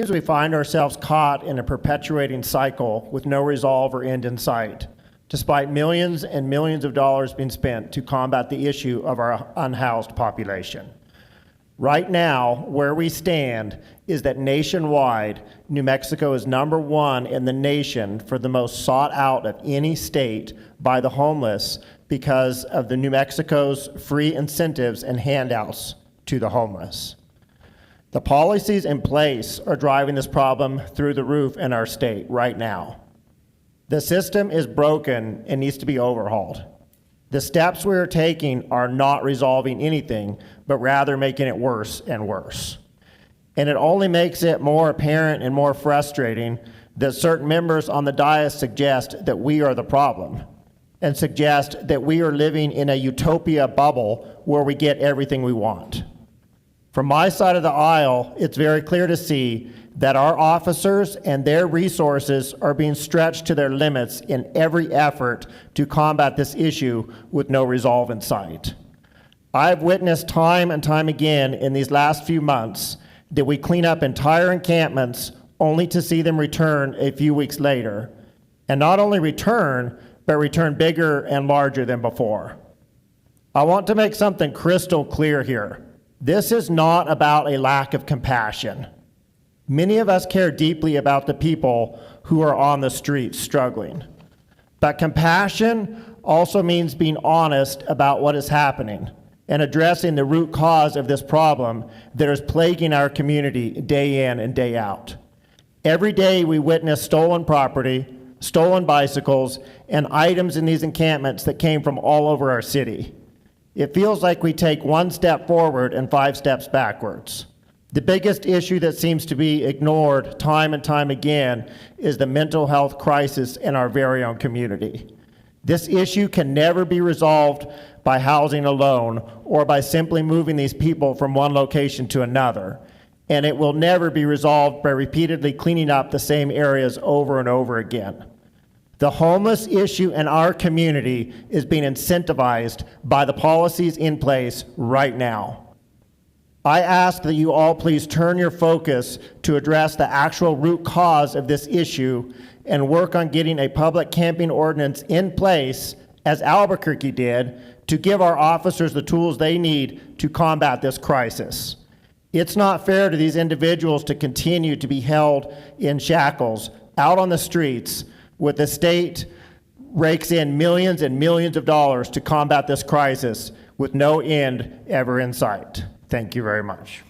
As we find ourselves caught in a perpetuating cycle with no resolve or end in sight, despite millions and millions of dollars being spent to combat the issue of our unhoused population. Right now, where we stand is that nationwide, New Mexico is #1 in the nation for the most sought out of any state by the homeless because of the New Mexico's free incentives and handouts to the homeless. The policies in place are driving this problem through the roof in our state right now. The system is broken and needs to be overhauled. The steps we are taking are not resolving anything, but rather making it worse and worse. And it only makes it more apparent and more frustrating that certain members on the dais suggest that we are the problem and suggest that we are living in a utopia bubble where we get everything we want. From my side of the aisle, it's very clear to see that our officers and their resources are being stretched to their limits in every effort to combat this issue with no resolve in sight. I've witnessed time and time again in these last few months that we clean up entire encampments only to see them return a few weeks later. And not only return, but return bigger and larger than before. I want to make something crystal clear here. This is not about a lack of compassion. Many of us care deeply about the people who are on the streets struggling. But compassion also means being honest about what is happening and addressing the root cause of this problem that is plaguing our community day in and day out. Every day we witness stolen property, stolen bicycles, and items in these encampments that came from all over our city. It feels like we take one step forward and 5 steps backwards. The biggest issue that seems to be ignored time and time again is the mental health crisis in our very own community. This issue can never be resolved by housing alone or by simply moving these people from one location to another. And it will never be resolved by repeatedly cleaning up the same areas over and over again. The homeless issue in our community is being incentivized by the policies in place right now. I ask that you all please turn your focus to address the actual root cause of this issue and work on getting a public camping ordinance in place, as Albuquerque did, to give our officers the tools they need to combat this crisis. It's not fair to these individuals to continue to be held in shackles out on the streets with the state rakes in millions and millions of dollars to combat this crisis with no end ever in sight. Thank you very much.